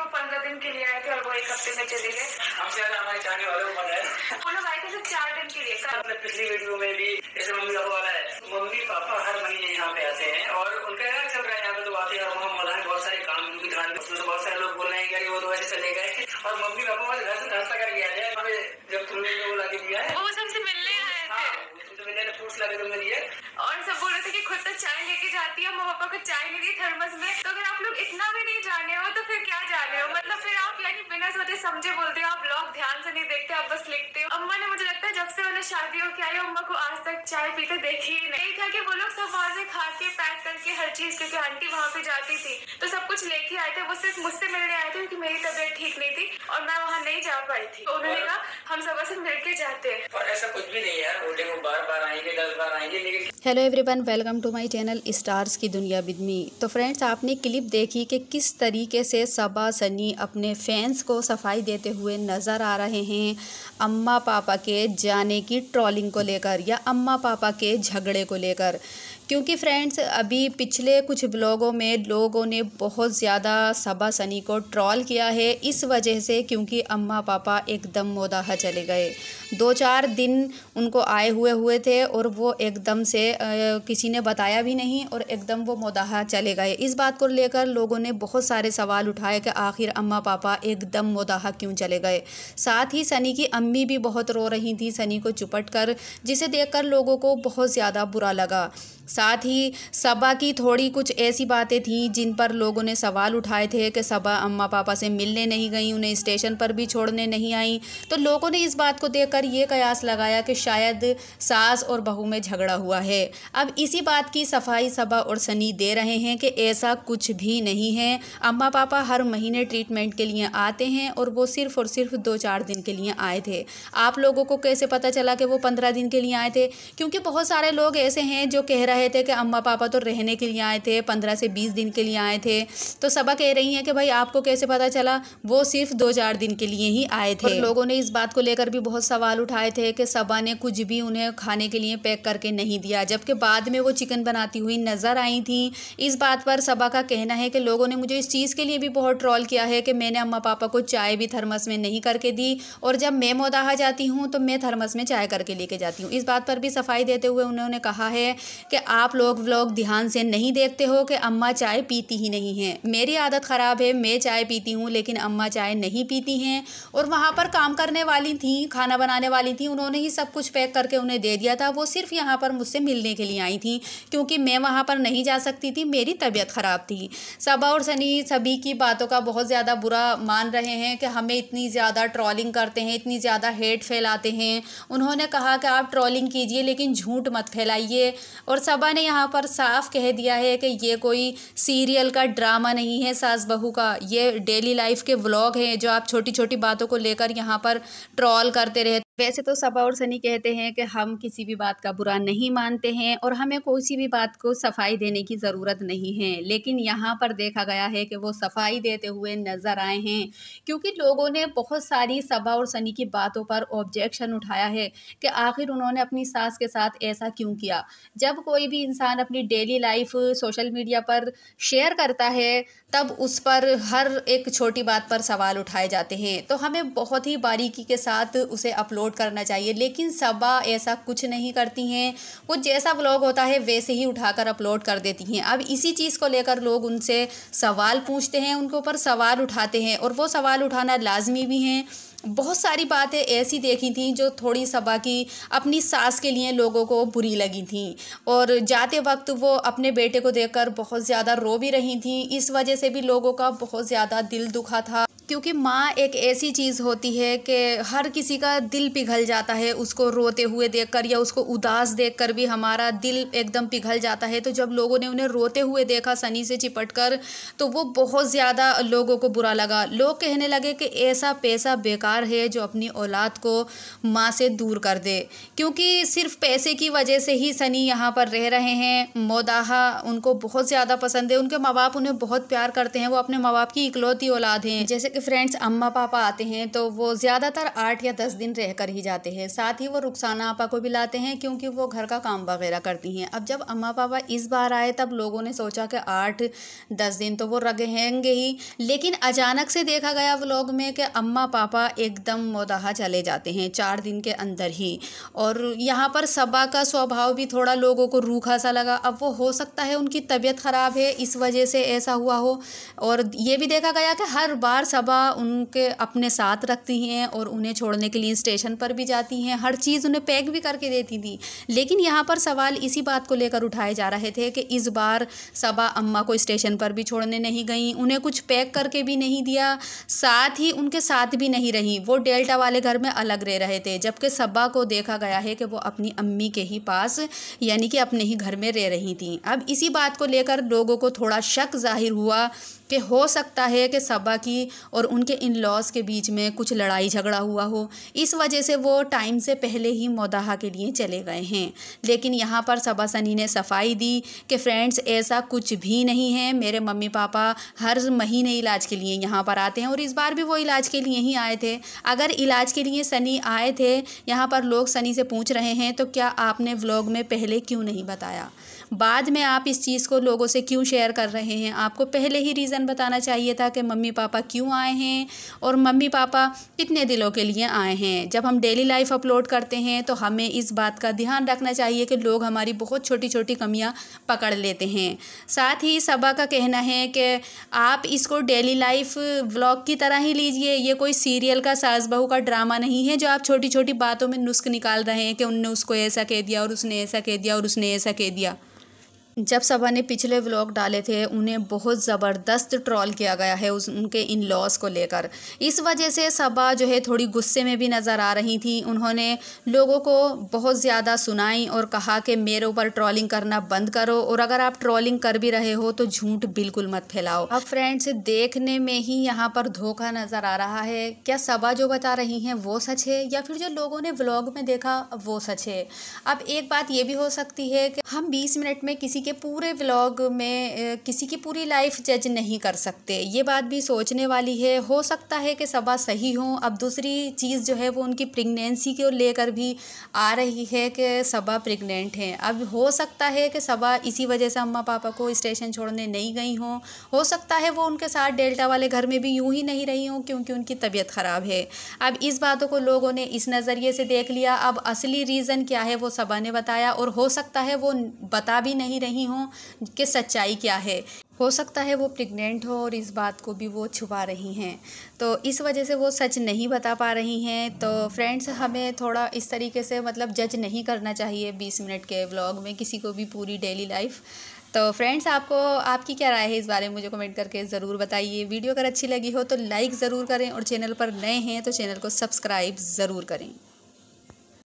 लोग 15 दिन के लिए आए थे और वो 1 हफ्ते में चले गए। हमसे ज्यादा हमारे चाहने वालों को पता है। वो लोग आए थे सिर्फ 4 दिन के लिए। अपने पिछली वीडियो में भी जैसे मम्मी पापा वाला है, मम्मी पापा हर महीने यहाँ पे आते हैं और उनका क्या चल रहा है यहाँ पे, तो आते हैं और वहाँ बहुत सारे काम भी ध्यान, उसमें बहुत सारे लोग बोल रहे हैं कि वो तो ऐसे चले गए और मम्मी पापा वाले घर से नाश्ता करके आए हैं। जब तुमने वो ला के दिया है, वो सबसे मिलने आए थे, मैंने फ्रूट्स ला के तुमने दिए और सब बोल रहे थे कि खुद तो चाय लेके जाती है, मम्मी पापा को चाय नहीं दी थर्मस में। तो अगर आप लोग इतना भी नहीं जाने हो तो फिर क्या जाने हो, मतलब फिर आप यानी बिना सोचे समझे बोलते हो, आप ब्लॉग ध्यान से नहीं देखते, आप बस लिखते हो। अम्मा ने मुझे लगता है जब से उन्हें शादी हो के आई, अम्मा को आज तक चाय पीते देखी ही नहीं था कि वो लोग सब वहाँ से खा के पैक करके हर चीज, क्योंकि आंटी वहाँ पे जाती थी तो सब कुछ लेके आए थे। वो सिर्फ मुझसे मिलने आए थे क्योंकि मेरी तबीयत ठीक नहीं थी और मैं वहाँ नहीं जा पाई थी। तो उन्होंने कहा हम सब से मिल के जाते हैं, और ऐसा कुछ भी नहीं है। बोले वो बार बार आएंगे, 10 बार आएंगे, लेकिन hello everyone, welcome to my channel stars की दुनिया विद मी। तो फ्रेंड्स, आपने क्लिप देखी कि किस तरीके से सबा सनी अपने फैंस को सफाई देते हुए नज़र आ रहे हैं अम्मा पापा के जाने की ट्रोलिंग को लेकर या अम्मा पापा के झगड़े को लेकर। क्योंकि फ्रेंड्स, अभी पिछले कुछ ब्लॉगों में लोगों ने बहुत ज़्यादा सबा सनी को ट्रोल किया है इस वजह से, क्योंकि अम्मा पापा एकदम मोदाहा चले गए। 2-4 दिन उनको आए हुए थे और वो एकदम से किसी ने बताया भी नहीं और एकदम वो मोदाहा चले गए। इस बात को लेकर लोगों ने बहुत सारे सवाल उठाए कि आखिर अम्मा पापा एकदम मोदाहा क्यों चले गए। साथ ही सनी की अम्मी भी बहुत रो रही थी सनी को चुपट कर, जिसे देखकर लोगों को बहुत ज़्यादा बुरा लगा। साथ ही सबा की थोड़ी कुछ ऐसी बातें थीं जिन पर लोगों ने सवाल उठाए थे कि सबा अम्मा पापा से मिलने नहीं गई, उन्हें स्टेशन पर भी छोड़ने नहीं आई। तो लोगों ने इस बात को देखकर ये कयास लगाया कि शायद सास और बहू में झगड़ा हुआ है। अब इसी बात की सफाई सबा और सनी दे रहे हैं कि ऐसा कुछ भी नहीं है। अम्मा पापा हर महीने ट्रीटमेंट के लिए आते हैं और वो सिर्फ और सिर्फ 2-4 दिन के लिए आए थे। आप लोगों को कैसे पता चला कि वो 15 दिन के लिए आए थे? क्योंकि बहुत सारे लोग ऐसे हैं जो कह रहे थे कि अम्मा पापा तो रहने के लिए आए थे, 15 से 20 दिन के लिए आए थे। तो सबा कह रही हैं कि भाई आपको कैसे पता चला, वो सिर्फ 2-4 दिन के लिए ही आए थे। और लोगों ने इस बात को लेकर भी बहुत सवाल उठाए थे कि सबा ने कुछ भी उन्हें खाने के लिए पैक करके नहीं दिया, जबकि बाद में वो चिकन बनाती हुई नजर आई थी। इस बात पर सबा का कहना है कि लोगों ने मुझे इस चीज़ के लिए भी बहुत ट्रोल किया है कि मैंने अम्मा पापा को चाय भी थर्मस में नहीं करके दी और जब मैं मोदाहा जाती हूँ तो मैं थर्मस में चाय करके लेके जाती हूँ। इस बात पर भी सफाई देते हुए उन्होंने कहा है कि आप लोग व्लॉग ध्यान से नहीं देखते हो कि अम्मा चाय पीती ही नहीं है। मेरी आदत ख़राब है, मैं चाय पीती हूँ लेकिन अम्मा चाय नहीं पीती हैं। और वहाँ पर काम करने वाली थी, खाना बनाने वाली थी, उन्होंने ही सब कुछ पैक करके उन्हें दे दिया था। वो सिर्फ यहाँ पर मुझसे मिलने के लिए आई थी क्योंकि मैं वहाँ पर नहीं जा सकती थी, मेरी तबीयत ख़राब थी। सबा और सनी सभी की बातों का बहुत ज़्यादा बुरा मान रहे हैं कि हमें इतनी ज़्यादा ट्रोलिंग करते हैं, इतनी ज़्यादा हेट फैलाते हैं। उन्होंने कहा कि आप ट्रोलिंग कीजिए लेकिन झूठ मत फैलाइए। और सबा ने यहाँ पर साफ कह दिया है कि ये कोई सीरियल का ड्रामा नहीं है सास बहू का, ये डेली लाइफ के व्लॉग हैं जो आप छोटी छोटी बातों को लेकर यहाँ पर ट्रोल करते रहे। वैसे तो सबा और सनी कहते हैं कि हम किसी भी बात का बुरा नहीं मानते हैं और हमें किसी भी बात को सफाई देने की ज़रूरत नहीं है, लेकिन यहाँ पर देखा गया है कि वो सफाई देते हुए नज़र आए हैं क्योंकि लोगों ने बहुत सारी सबा और सनी की बातों पर ऑब्जेक्शन उठाया है कि आखिर उन्होंने अपनी सास के साथ ऐसा क्यों किया। जब कोई भी इंसान अपनी डेली लाइफ सोशल मीडिया पर शेयर करता है तब उस पर हर एक छोटी बात पर सवाल उठाए जाते हैं, तो हमें बहुत ही बारीकी के साथ उसे अपलोड करना चाहिए। लेकिन सबा ऐसा कुछ नहीं करती हैं, वो जैसा व्लॉग होता है वैसे ही उठाकर अपलोड कर देती हैं। अब इसी चीज़ को लेकर लोग उनसे सवाल पूछते हैं, उनके ऊपर सवाल उठाते हैं और वो सवाल उठाना लाजमी भी हैं। बहुत सारी बातें ऐसी देखी थी जो थोड़ी सबा की अपनी सास के लिए लोगों को बुरी लगी थी और जाते वक्त वो अपने बेटे को देखकर बहुत ज़्यादा रो भी रही थी। इस वजह से भी लोगों का बहुत ज़्यादा दिल दुखा था क्योंकि माँ एक ऐसी चीज़ होती है कि हर किसी का दिल पिघल जाता है उसको रोते हुए देखकर या उसको उदास देखकर भी हमारा दिल एकदम पिघल जाता है। तो जब लोगों ने उन्हें रोते हुए देखा सनी से चिपटकर तो वो बहुत ज़्यादा लोगों को बुरा लगा। लोग कहने लगे कि ऐसा पैसा बेकार है जो अपनी औलाद को माँ से दूर कर दे, क्योंकि सिर्फ पैसे की वजह से ही सनी यहाँ पर रह रहे हैं। मोदाहा उनको बहुत ज़्यादा पसंद है, उनके माँ बाप उन्हें बहुत प्यार करते हैं, वो अपने माँ बाप की इकलौती औलाद हैं। जैसे कि फ्रेंड्स अम्मा पापा आते हैं तो वो ज़्यादातर 8 या 10 दिन रहकर ही जाते हैं। साथ ही वो रुखसाना आपा को भी लाते हैं क्योंकि वो घर का काम वगैरह करती हैं। अब जब अम्मा पापा इस बार आए तब लोगों ने सोचा कि 8-10 दिन तो वो रहेंगे ही, लेकिन अचानक से देखा गया व्लॉग में कि अम्मा पापा एकदम मोदाहा चले जाते हैं 4 दिन के अंदर ही। और यहाँ पर सबा का स्वभाव भी थोड़ा लोगों को रूखा सा लगा। अब वो हो सकता है उनकी तबीयत ख़राब है इस वजह से ऐसा हुआ हो। और ये भी देखा गया कि हर बार सबा उनके अपने साथ रखती हैं और उन्हें छोड़ने के लिए स्टेशन पर भी जाती हैं, हर चीज़ उन्हें पैक भी करके देती थी। लेकिन यहाँ पर सवाल इसी बात को लेकर उठाए जा रहे थे कि इस बार सबा अम्मा को स्टेशन पर भी छोड़ने नहीं गई, उन्हें कुछ पैक करके भी नहीं दिया, साथ ही उनके साथ भी नहीं रही। वो डेल्टा वाले घर में अलग रह रहे थे, जबकि सबा को देखा गया है कि वो अपनी अम्मी के ही पास यानी कि अपने ही घर में रह रही थी। अब इसी बात को लेकर लोगों को थोड़ा शक जाहिर हुआ कि हो सकता है कि सबा की और उनके इन लॉज के बीच में कुछ लड़ाई झगड़ा हुआ हो, इस वजह से वो टाइम से पहले ही मोदाहा के लिए चले गए हैं। लेकिन यहाँ पर सबा सनी ने सफाई दी कि फ्रेंड्स ऐसा कुछ भी नहीं है, मेरे मम्मी पापा हर महीने इलाज के लिए यहाँ पर आते हैं और इस बार भी वो इलाज के लिए ही आए थे। अगर इलाज के लिए सनी आए थे, यहाँ पर लोग सनी से पूछ रहे हैं तो क्या आपने व्लॉग में पहले क्यों नहीं बताया, बाद में आप इस चीज़ को लोगों से क्यों शेयर कर रहे हैं? आपको पहले ही रीज़न बताना चाहिए था कि मम्मी पापा क्यों आए हैं और मम्मी पापा कितने दिनों के लिए आए हैं। जब हम डेली लाइफ अपलोड करते हैं तो हमें इस बात का ध्यान रखना चाहिए कि लोग हमारी बहुत छोटी छोटी कमियां पकड़ लेते हैं। साथ ही सबा का कहना है कि आप इसको डेली लाइफ व्लॉग की तरह ही लीजिए, ये कोई सीरियल का सास बहू का ड्रामा नहीं है जो आप छोटी छोटी बातों में नुस्ख निकाल रहे हैं कि उनने उसको ऐसा कह दिया और उसने ऐसा कह दिया और उसने ऐसा कह दिया। जब सबा ने पिछले व्लॉग डाले थे उन्हें बहुत ज़बरदस्त ट्रोल किया गया है उनके इन लॉस को लेकर। इस वजह से सबा जो है थोड़ी गुस्से में भी नज़र आ रही थी। उन्होंने लोगों को बहुत ज़्यादा सुनाई और कहा कि मेरे ऊपर ट्रोलिंग करना बंद करो और अगर आप ट्रोलिंग कर भी रहे हो तो झूठ बिल्कुल मत फैलाओ। अब फ्रेंड्स देखने में ही यहाँ पर धोखा नज़र आ रहा है। क्या सबा जो बता रही हैं वो सच है या फिर जो लोगों ने व्लॉग में देखा वो सच है? अब एक बात ये भी हो सकती है कि हम 20 मिनट में किसी के पूरे व्लॉग में किसी की पूरी लाइफ जज नहीं कर सकते, ये बात भी सोचने वाली है। हो सकता है कि सबा सही हो। अब दूसरी चीज़ जो है वो उनकी प्रेगनेंसी को लेकर भी आ रही है कि सबा प्रेग्नेंट हैं। अब हो सकता है कि सबा इसी वजह से अम्मा पापा को स्टेशन छोड़ने नहीं गई हों। हो सकता है वो उनके साथ डेल्टा वाले घर में भी यूं ही नहीं रही हों क्योंकि उनकी तबीयत ख़राब है। अब इस बातों को लोगों ने इस नज़रिए से देख लिया। अब असली रीज़न क्या है वो सबा ने बताया और हो सकता है वो बता भी नहीं रही हों कि सच्चाई क्या है। हो सकता है वो प्रेग्नेंट हो और इस बात को भी वो छुपा रही हैं, तो इस वजह से वो सच नहीं बता पा रही हैं। तो फ्रेंड्स हमें थोड़ा इस तरीके से मतलब जज नहीं करना चाहिए 20 मिनट के व्लॉग में किसी को भी पूरी डेली लाइफ। तो फ्रेंड्स आपकी क्या राय है इस बारे में मुझे कमेंट करके ज़रूर बताइए। वीडियो अगर अच्छी लगी हो तो लाइक ज़रूर करें और चैनल पर नए हैं तो चैनल को सब्सक्राइब ज़रूर करें।